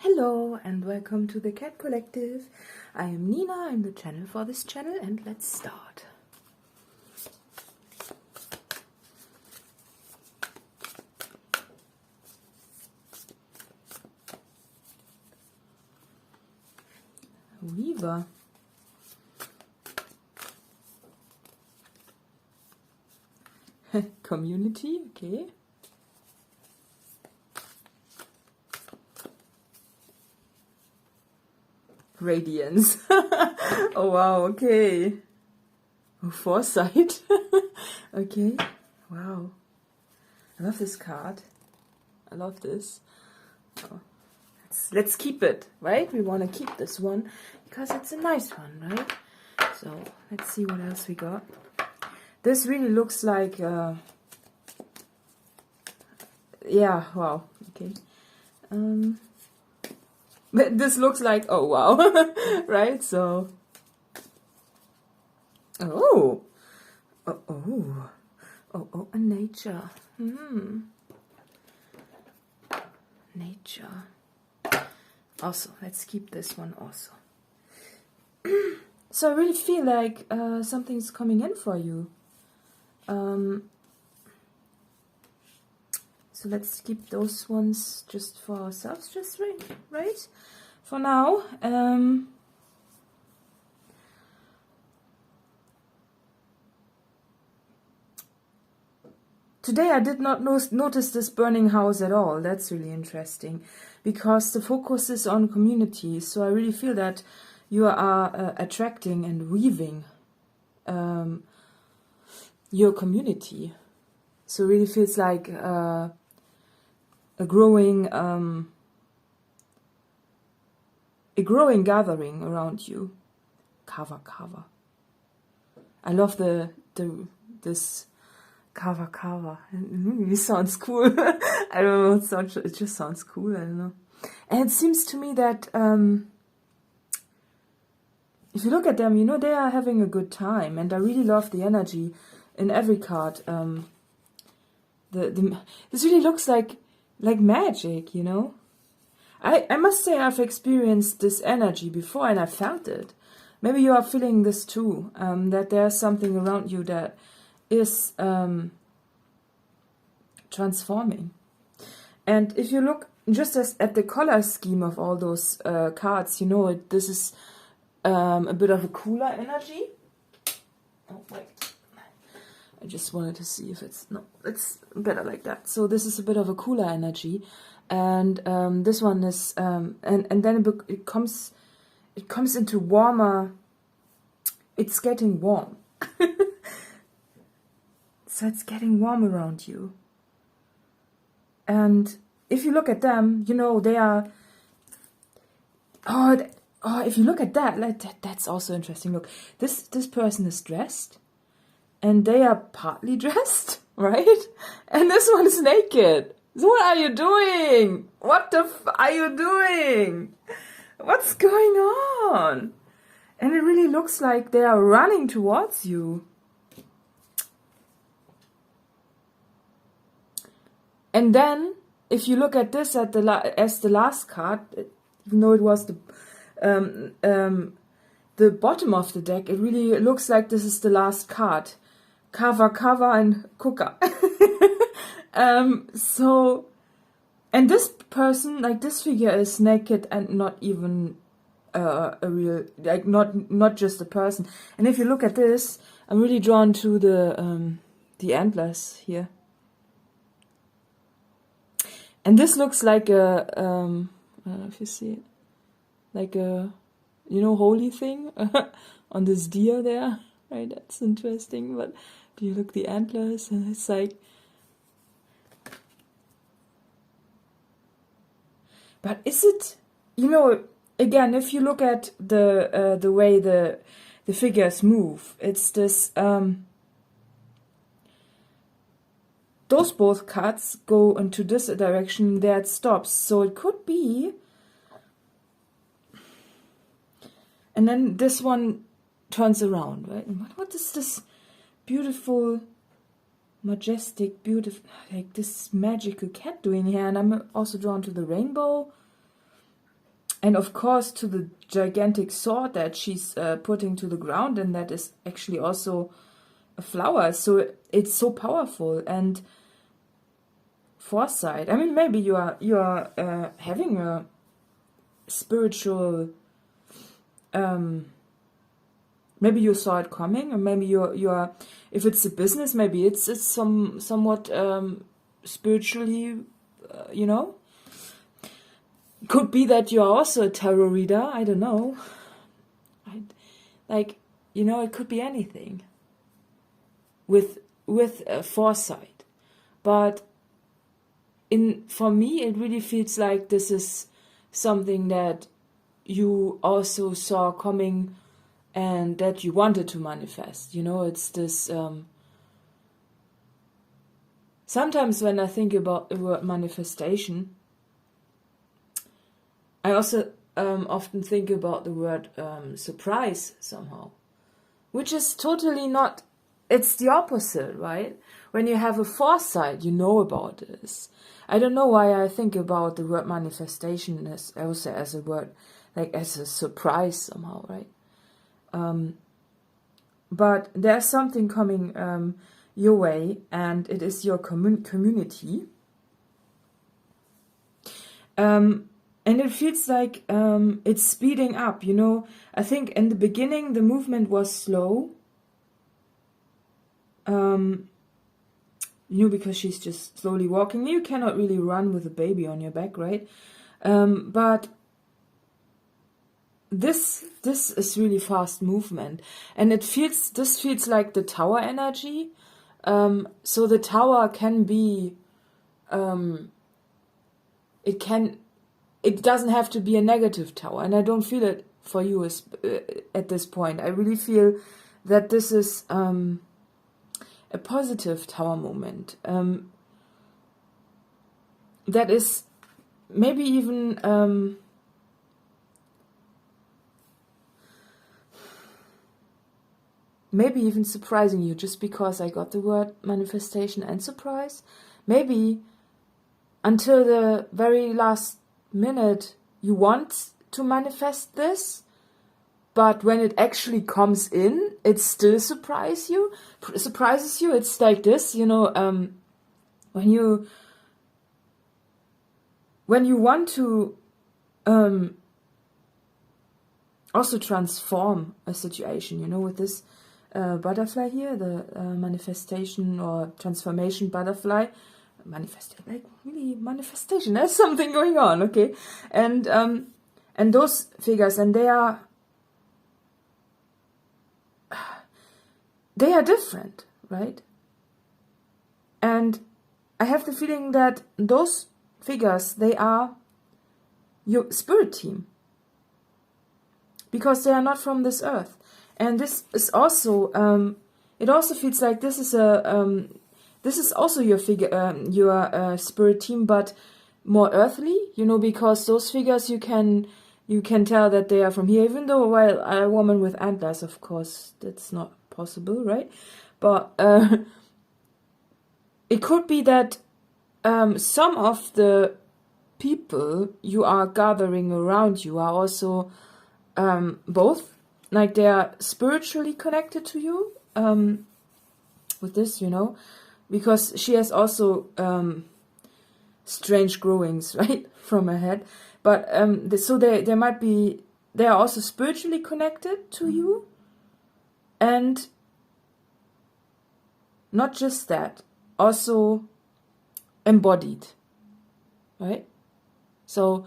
Hello and welcome to the Cat Collective. I am Nina, I'm the channel for this channel, and let's start. Weaver. Community, okay. Radiance. Oh wow, okay. Oh, foresight. Okay, wow. I love this card. I love this. Oh. Let's keep it, right? We want to keep this one because it's a nice one, right? So let's see what else we got. This really looks like, yeah, wow, okay. But this looks like, oh wow, right? So, oh, a nature. Nature. Also, let's keep this one also. So I really feel like something's coming in for you. So let's keep those ones just for ourselves, just right? For now. Today I did not notice this burning house at all. That's really interesting. Because the focus is on community. So I really feel that you are attracting and weaving your community. So it really feels like a growing gathering around you. Kava. I love this Kava. It sounds cool. I don't know, it just sounds cool, I don't know. And it seems to me that if you look at them, you know, they are having a good time, and I really love the energy in every card. This really looks like magic, you know. I must say I've experienced this energy before and I felt it. Maybe you are feeling this too, that there's something around you that is transforming. And if you look just at the color scheme of all those cards, you know, this is a bit of a cooler energy. Oh, wait. I just wanted to see if it's better like that. So this is a bit of a cooler energy, and this one is and then it comes into warmer. It's getting warm, so it's getting warm around you. And if you look at them, you know they are. Oh, if you look at that, that's also interesting. Look, this person is dressed. And they are partly dressed, right? And this one is naked. So what are you doing? What the are you doing? What's going on? And it really looks like they are running towards you. And then, if you look at this as the last card, even though it was the bottom of the deck, it really looks like this is the last card. Kava and Kuka. So, and this person, like this figure, is naked and not even a real, like not just a person. And if you look at this, I'm really drawn to the antlers here. And this looks like a I don't know if you see it, like a, you know, holy thing on this deer there, right? That's interesting. But do you look the antlers, and it's like, but is it, you know, again, if you look at the way the figures move, it's this those both cards go into this direction, there it stops, so it could be, and then this one turns around, right? And what is this beautiful, majestic, beautiful, like this magical cat doing here? And I'm also drawn to the rainbow. And of course, to the gigantic sword that she's putting to the ground, and that is actually also a flower. So it's so powerful. And foresight. I mean, maybe you are having a spiritual. Maybe you saw it coming, or maybe you're. If it's a business, maybe it's somewhat spiritually, you know. Could be that you're also a tarot reader. I don't know. Like, you know, it could be anything. With foresight, but for me, it really feels like this is something that you also saw coming, and that you wanted to manifest. You know, it's this. Sometimes when I think about the word manifestation, I also often think about the word surprise somehow, which is totally not, it's the opposite, right? When you have a foresight, you know about this. I don't know why I think about the word manifestation as also as a word, like as a surprise somehow, right? But there's something coming your way, and it is your community. And it feels like it's speeding up, you know. I think in the beginning the movement was slow. You know, because she's just slowly walking. You cannot really run with a baby on your back, right? But this is really fast movement. And this feels like the tower energy. So the tower can be, it doesn't have to be a negative tower, and I don't feel it for you at this point. I really feel that this is a positive tower moment. That is maybe even surprising you, just because I got the word manifestation and surprise. Maybe until the very last minute you want to manifest this, but when it actually comes in, it still surprises you. It's like this, you know, when you want to also transform a situation, you know, with this butterfly here, the manifestation or transformation butterfly. Manifestation. There's something going on, okay? And those figures, and they are different, right? And I have the feeling that those figures, they are your spirit team, because they are not from this earth. And this is also it also feels like this is also your figure, your spirit team, but more earthly, you know, because those figures you can tell that they are from here, even though, well, a woman with antlers, of course, that's not possible, right? But it could be that some of the people you are gathering around you are also both, like they are spiritually connected to you with this, you know, because she has also strange growings, right, from her head. But so they are also spiritually connected to you, and not just that, also embodied, right? So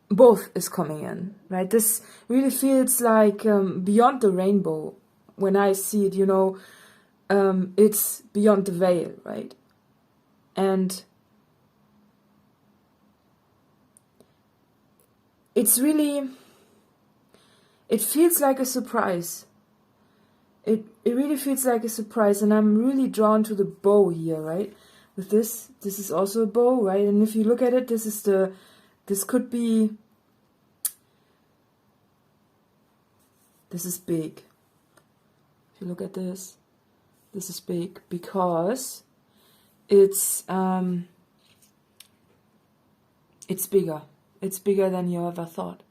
both is coming in, right? This really feels like beyond the rainbow. When I see it, you know, it's beyond the veil, right? And it's really, it feels like a surprise. It really feels like a surprise, and I'm really drawn to the bow here, right? With this is also a bow, right? And if you look at it, this could be, this is big. If you look at this is big because it's bigger. It's bigger than you ever thought.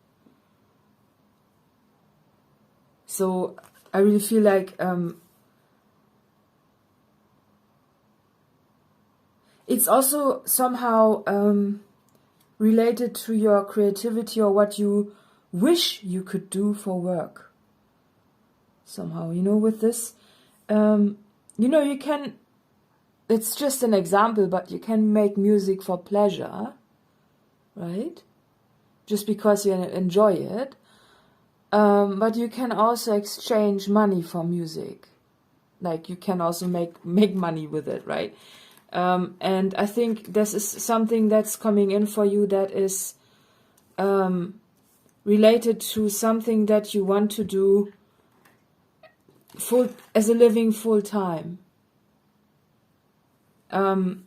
So I really feel like it's also somehow related to your creativity or what you wish you could do for work. Somehow, with this, you can, it's just an example, but you can make music for pleasure, right? Just because you enjoy it. But you can also exchange money for music. Like, you can also make money with it, right? And I think this is something that's coming in for you that is related to something that you want to do as a living full time. And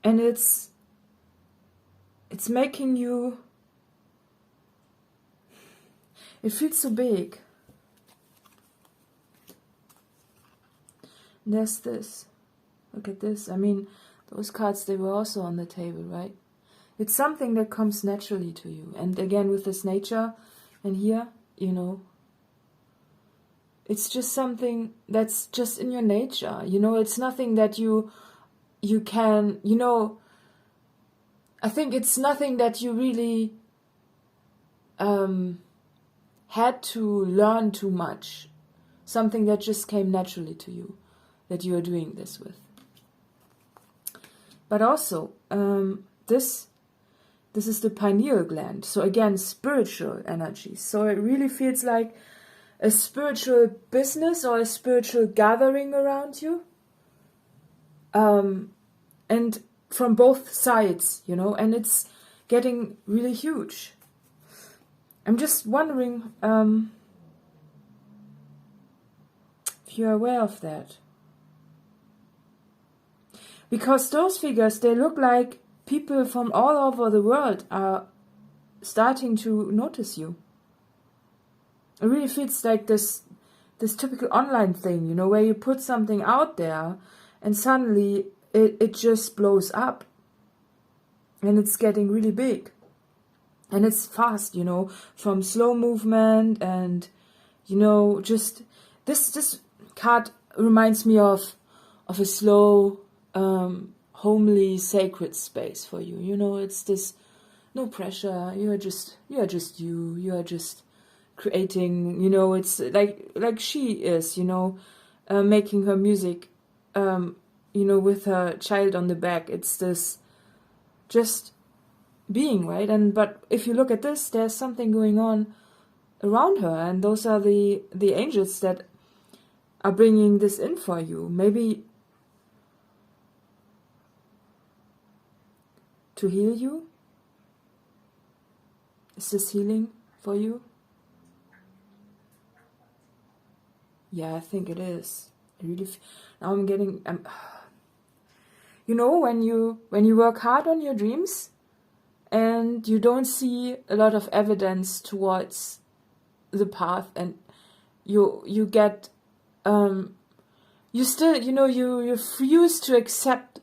it's making you, it feels so big. There's this. Look at this. I mean, those cards, they were also on the table, right? It's something that comes naturally to you. And again, with this nature, and here, it's just something that's just in your nature. It's nothing that you can, I think it's nothing that you really had to learn too much. Something that just came naturally to you, that you are doing this with. But also, this is the pineal gland. So again, spiritual energy. So it really feels like a spiritual business or a spiritual gathering around you. And from both sides, and it's getting really huge. I'm just wondering if you're aware of that. Because those figures, they look like people from all over the world are starting to notice you. It really feels like this typical online thing, where you put something out there and suddenly it just blows up. And it's getting really big. And it's fast, from slow movement and, just this card reminds me of a slow, homely, sacred space for you. It's this no pressure. You are just you. You are just creating. It's like she is. Making her music. With her child on the back. It's this just being, right? But if you look at this, there's something going on around her, and those are the angels that are bringing this in for you. Maybe to heal you. Is this healing for you? Yeah, I think it is. I really now I'm getting when you work hard on your dreams and you don't see a lot of evidence towards the path, and you get you still you refuse to accept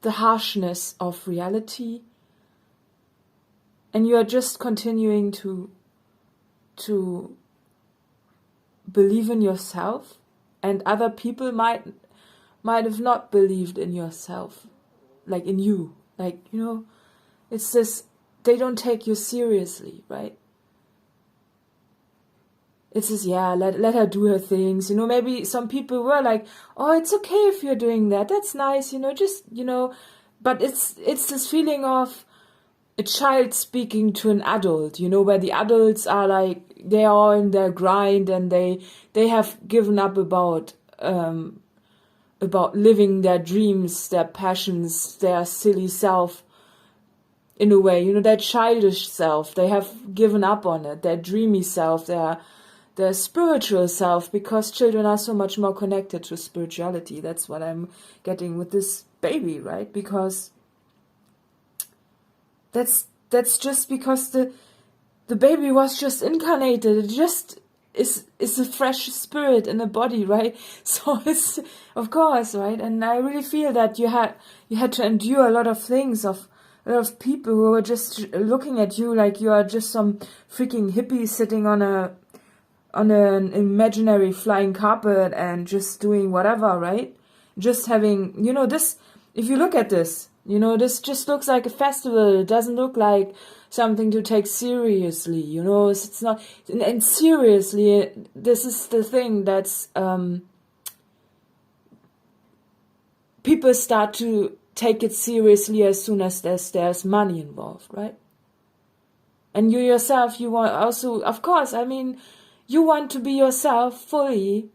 the harshness of reality, and you are just continuing to believe in yourself, and other people might have not believed in yourself, like in you, it's this, they don't take you seriously, right? It's just, let her do her things, maybe some people were like, oh, it's okay if you're doing that, that's nice, but it's this feeling of a child speaking to an adult, where the adults are like, they are in their grind and they have given up about living their dreams, their passions, their silly self, in a way, their childish self, they have given up on it, their dreamy self, their spiritual self, because children are so much more connected to spirituality. That's what I'm getting with this baby, right? Because that's just because the baby was just incarnated. is a fresh spirit in a body, right? So it's, of course, right? And I really feel that you had to endure a lot of things, of a lot of people who were just looking at you like you are just some freaking hippie sitting on an imaginary flying carpet and just doing whatever, right? Just having, this, if you look at this, this just looks like a festival. It doesn't look like something to take seriously, it's not, and seriously, this is the thing that's, people start to take it seriously as soon as there's money involved, right? And you yourself, you want also, of course, I mean, you want to be yourself fully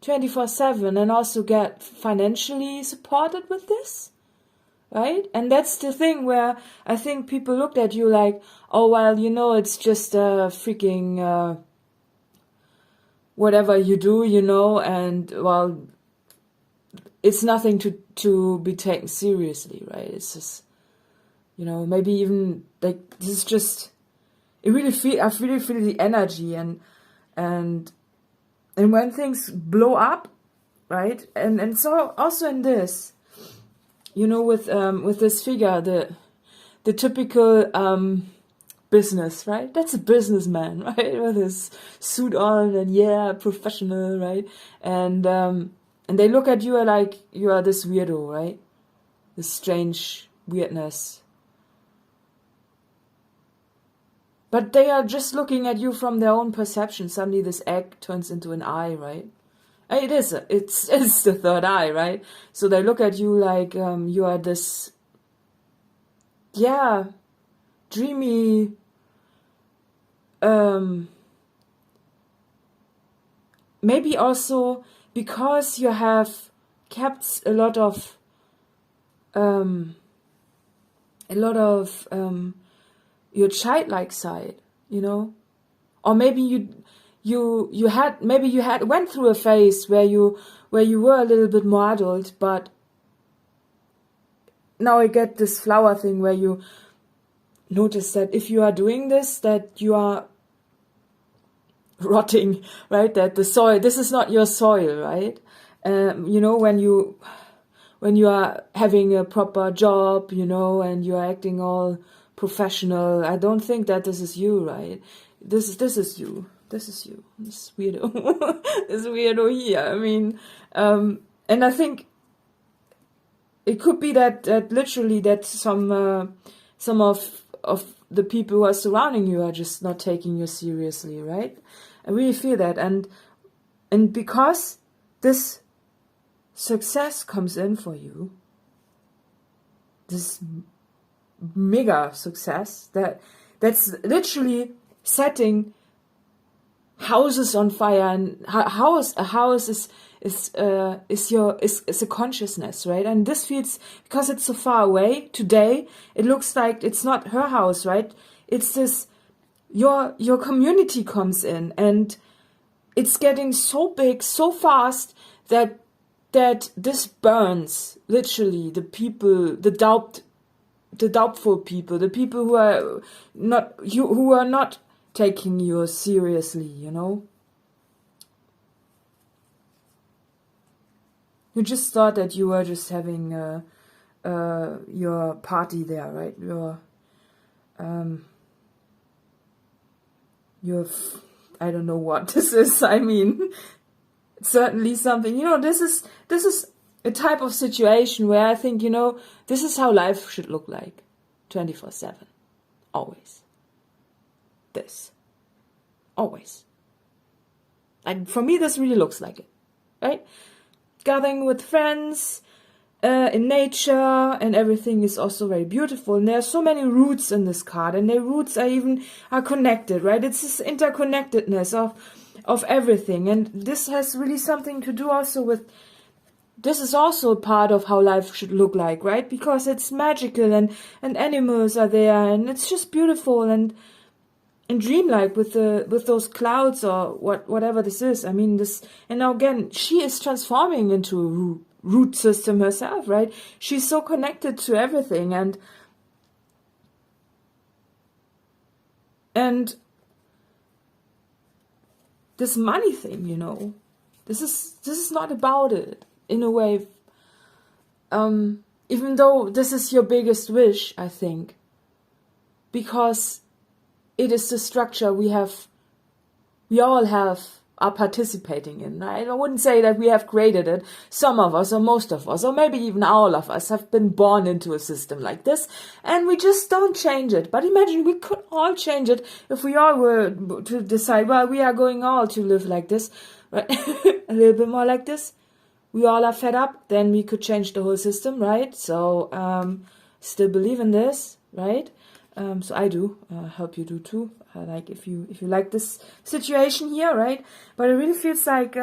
24/7 and also get financially supported with this, right? And that's the thing where I think people looked at you like, oh, well, it's just a freaking whatever you do, and, well, it's nothing to be taken seriously, right? It's just, maybe even, like, this is just, I really feel the energy, and when things blow up, right? And so also in this, with this figure, the typical business, right? That's a businessman, right? With his suit on and professional, right? And they look at you like you are this weirdo, right? This strange weirdness. But they are just looking at you from their own perception. Suddenly this egg turns into an eye, right? It's the third eye, right? So they look at you like you are this, dreamy, maybe also because you have kept a lot of your childlike side, or maybe you went through a phase where you were a little bit more adult, but now I get this flower thing where you notice that if you are doing this, that you are rotting, right? That the soil, this is not your soil, right? When you are having a proper job, and you are acting all professional, I don't think that this is you, right? This is you. This weirdo. This weirdo here. I mean, and I think it could be that literally that some of the people who are surrounding you are just not taking you seriously, right? I really feel that, and because this success comes in for you, this mega success that's literally setting houses on fire, and a house is a consciousness, right? And this feels, because it's so far away today, it looks like it's not her house, right? It's this, your community comes in, and it's getting so big so fast that this burns literally the people, the doubtful people, the people who are not taking you seriously, You just thought that you were just having your party there, right? I don't know what this is. I mean, certainly something, this is a type of situation where I think, this is how life should look like 24/7, always. This, always. And for me, this really looks like it, right? Gathering with friends, in nature, and everything is also very beautiful. And there are so many roots in this card, and their roots are connected, right? It's this interconnectedness of everything, and this has really something to do also with, this is also a part of how life should look like, right? Because it's magical, and animals are there, and it's just beautiful and dreamlike with those clouds or whatever this is. I mean, this, and now again, she is transforming into a root system herself, right? She's so connected to everything, and this money thing, you know. This is not about it, in a way. Even though this is your biggest wish, I think. Because it is the structure we all are participating in, right? I wouldn't say that we have created it. Some of us, or most of us, or maybe even all of us have been born into a system like this, and we just don't change it. But imagine we could all change it if we all were to decide, well, we are going all to live like this, right? A little bit more like this. We all are fed up, then we could change the whole system, right? So, still believe in this, right? So I do. Hope you do too. Like if you like this situation here, right? But it really feels like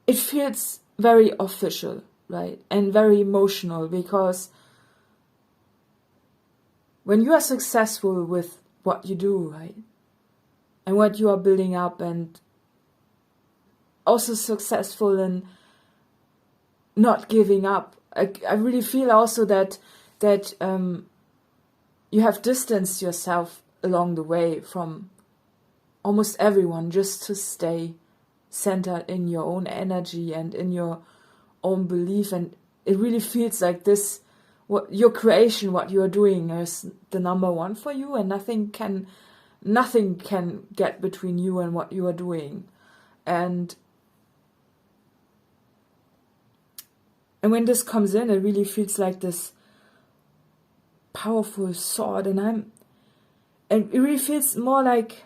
it feels very official, right? And very emotional, because when you are successful with what you do, right? And what you are building up, and also successful in not giving up. I really feel also that you have distanced yourself along the way from almost everyone, just to stay centered in your own energy and in your own belief. And it really feels like this, what your creation, what you are doing, is the number one for you, and nothing can get between you and what you are doing. And when this comes in, it really feels like this powerful sword, and it really feels more like,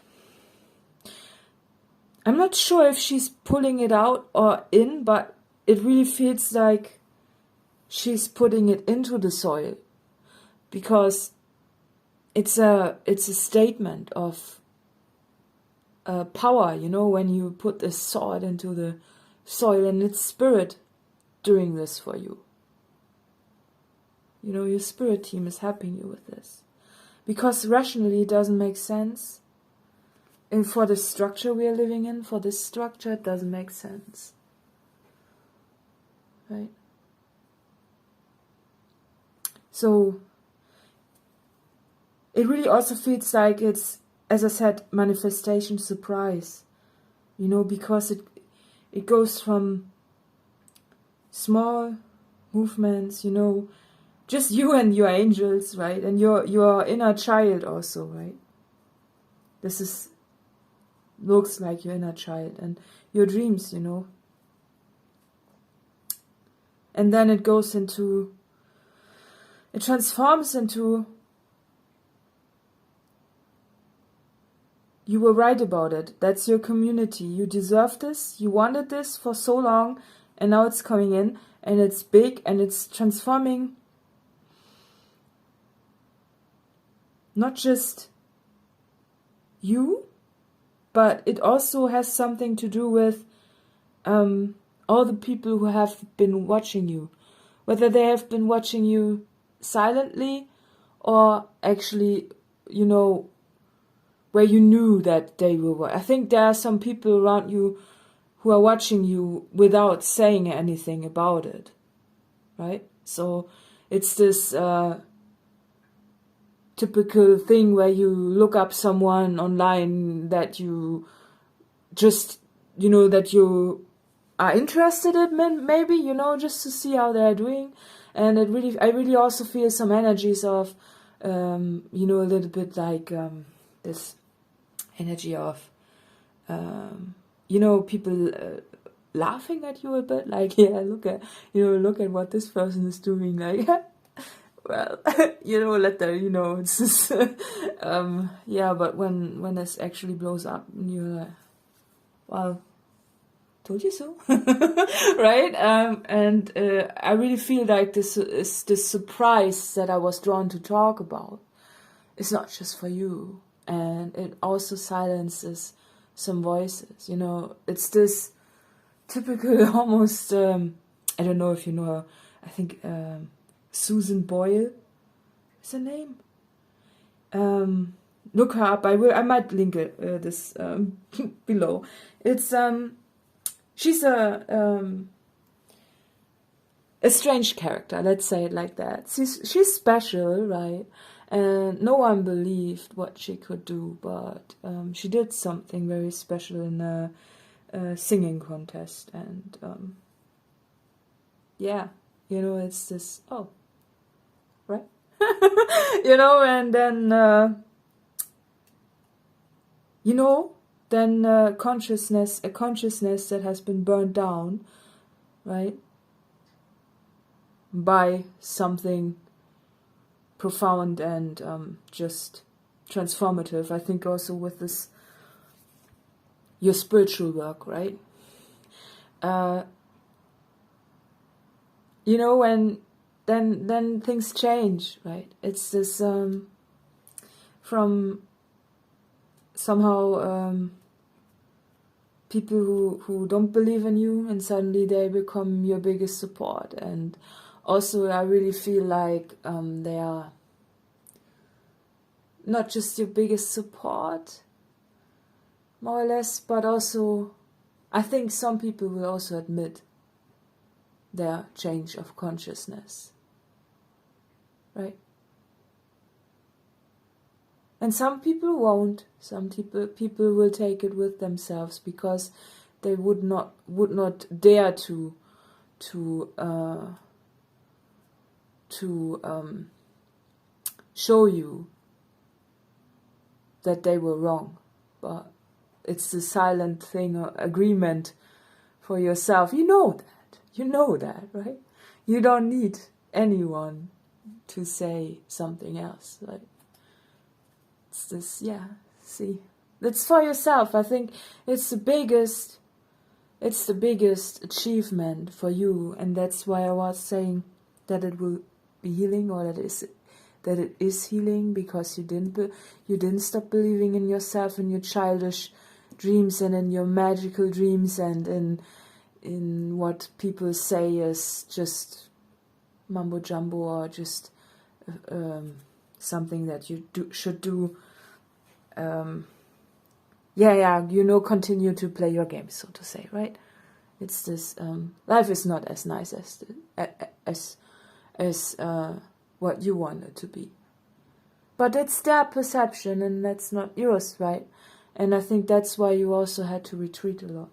I'm not sure if she's pulling it out or in, but it really feels like she's putting it into the soil, because it's a statement of power, you know, when you put the sword into the soil, and it's spirit doing this for you. You know, your spirit team is helping you with this, because rationally it doesn't make sense, and for the structure we are living in, for this structure, it doesn't make sense, right? So it really also feels like it's, as I said, manifestation surprise, you know, because it goes from small movements, you know, just you and your angels, right? And your inner child also, right? This looks like your inner child and your dreams, you know. And then it transforms into, you were right about it. That's your community. You deserve this. You wanted this for so long, and now it's coming in, and it's big, and it's transforming not just you, but it also has something to do with all the people who have been watching you, whether they have been watching you silently or actually, you know, where you knew that they were. I think there are some people around you who are watching you without saying anything about it, right? So it's this typical thing where you look up someone online that you just, you know, that you are interested in, maybe, you know, just to see how they're doing. And I really also feel some energies of, you know, a little bit like this energy of, you know, people laughing at you a bit, like, yeah, look at what this person is doing, like, well, you know, let them, you know, it's just, yeah, but when this actually blows up, and you're like, well, told you so, right? And I really feel like this is the surprise that I was drawn to talk about. It's not just for you, and it also silences some voices, you know. It's this typical, almost, I don't know if you know her, I think Susan Boyle is her name. Look her up. I might link it this below. It's she's a strange character. Let's say it like that. She's special, right? and no one believed what she could do, but she did something very special in a singing contest, and yeah, you know, it's this, oh, right? You know, and then, you know, then a consciousness that has been burned down, right, by something profound and just transformative. I think also with this, your spiritual work, right? You know, and then things change, right? It's this from somehow people who don't believe in you, and suddenly they become your biggest support. And also I really feel like they are not just your biggest support, more or less, but also I think some people will also admit their change of consciousness, right? And some people won't. Some people will take it with themselves because they would not dare to show you that they were wrong. But it's the silent thing or agreement for yourself. You know that, right? You don't need anyone to say something else, right? It's this, yeah, see, that's for yourself. I think it's the biggest achievement for you, and that's why I was saying that it will be healing, or that it is healing, because you didn't stop believing in yourself, in your childish dreams, and in your magical dreams, and in what people say is just mumbo jumbo, or just something that you should do. Continue to play your game, so to say, right? It's this, life is not as nice as what you want it to be. But it's their perception, and that's not yours, right? And I think that's why you also had to retreat a lot.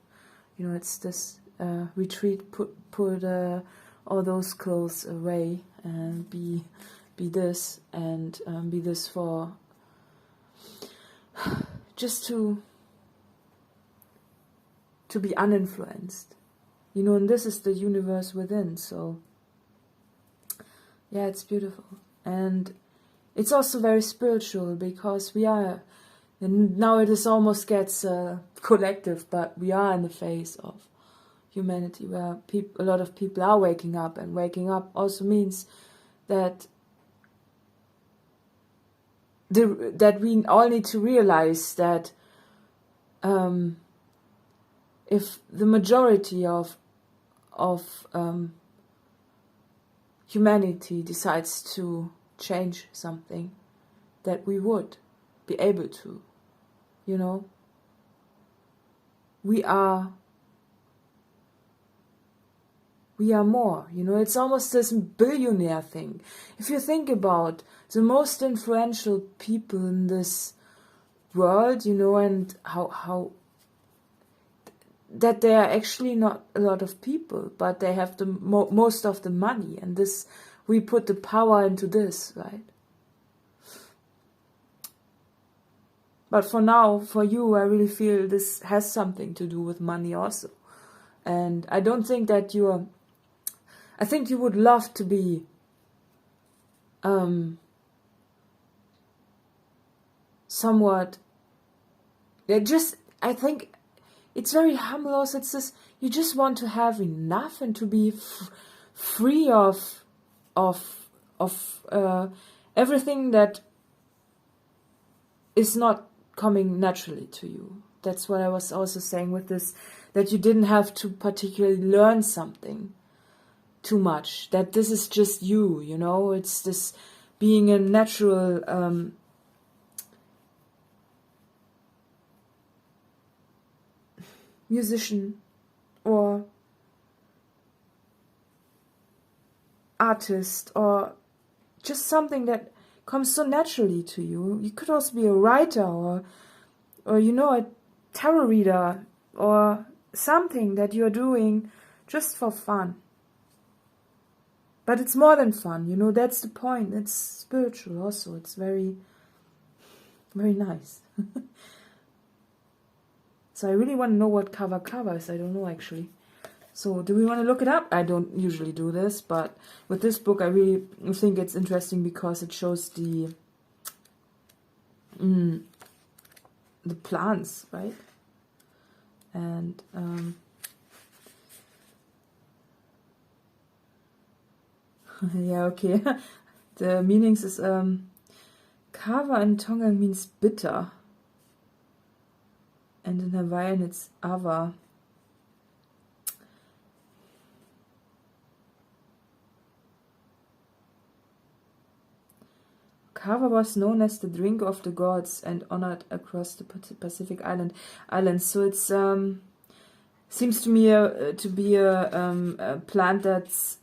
You know, it's this retreat, put all those clothes away, and be this, and be this for just to be uninfluenced, you know. And this is the universe within. So yeah, it's beautiful, and it's also very spiritual, because we are, and now it is almost gets collective, but we are in the phase of humanity where a lot of people are waking up, and waking up also means that that we all need to realize that if the majority of humanity decides to change something, that we would be able to, you know. We are more, you know. It's almost this billionaire thing. If you think about the most influential people in this world, you know, and how that they are actually not a lot of people, but they have the most of the money, and this, we put the power into this, right? But for now, for you, I really feel this has something to do with money also. And I don't think that I think you would love to be somewhat, I think it's very humble also. It's just, you just want to have enough and to be free of everything that is not coming naturally to you. That's what I was also saying with this, that you didn't have to particularly learn something too much, that this is just you, you know. It's this being a natural musician or artist, or just something that comes so naturally to you. You could also be a writer or you know, a tarot reader or something that you're doing just for fun. But it's more than fun, you know, that's the point. It's spiritual also. It's very, very nice. So I really want to know what Kava Kava is. I don't know actually. So do we want to look it up? I don't usually do this, but with this book I really think it's interesting because it shows the plants, right? And yeah, okay. The meanings is Kava in Tonga means bitter, and in Hawaiian it's Ava. Kava was known as the drink of the gods and honored across the Pacific Islands. So it's seems to me to be a plant that's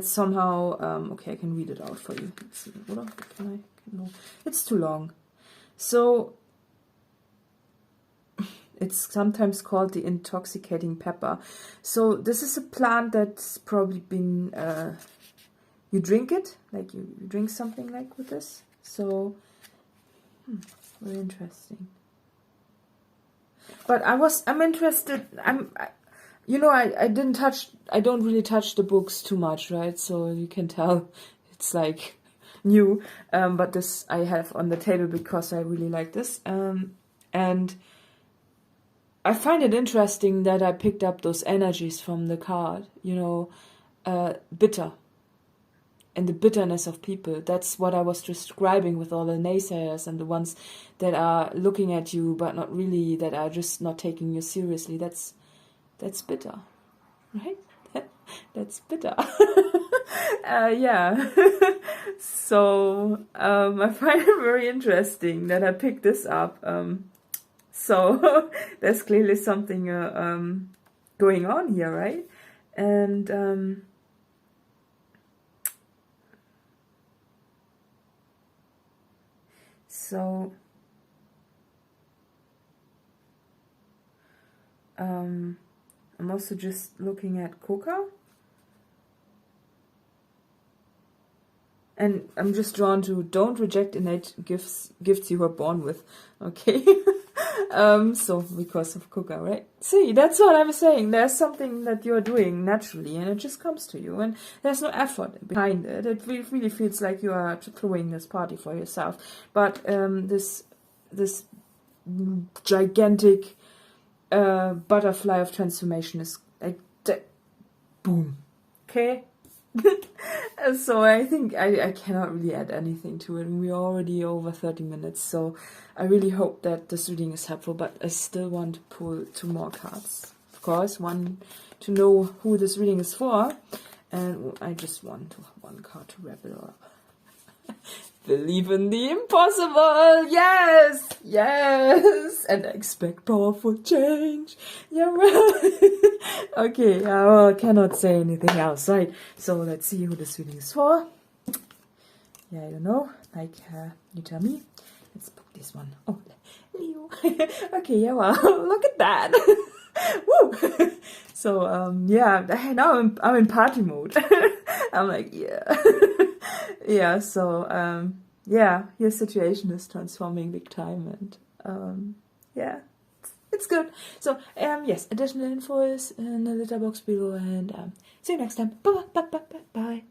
somehow okay. I can read it out for you. Can I? No, it's too long. So it's sometimes called the intoxicating pepper. So this is a plant that's probably been, you drink it, like you drink something like with this. So, very interesting. But I'm interested, you know, I don't really touch the books too much, right? So you can tell it's like new, but this I have on the table because I really like this. And I find it interesting that I picked up those energies from the card, you know, bitter, and the bitterness of people. That's what I was describing with all the naysayers and the ones that are looking at you but not really, that are just not taking you seriously. That's bitter, right? That's bitter. Yeah. So I find it very interesting that I picked this up. So there's clearly something going on here, right? And so I'm also just looking at Coca. And I'm just drawn to don't reject innate gifts you were born with. Okay. So because of Coca, right? See, that's what I'm saying. There's something that you're doing naturally and it just comes to you and there's no effort behind it. It really feels like you are throwing this party for yourself. But this gigantic butterfly of transformation is like boom. Okay? So I think I cannot really add anything to it. We're already over 30 minutes, so I really hope that this reading is helpful, but I still want to pull 2 more cards. Of course, one to know who this reading is for, and I just want one card to wrap it up. Believe in the impossible, yes, yes, and expect powerful change. Yeah, well, okay, I cannot say anything else, right? So let's see who this reading is for. Yeah, I don't know, like you tell me. Let's book this one. Oh, Leo. Okay, yeah, well, look at that. Woo! So yeah, now I'm in party mode. I'm like, yeah. Yeah, so yeah, your situation is transforming big time, and yeah, it's good. So yes, additional info is in the letterbox below, and see you next time. Bye bye bye bye bye.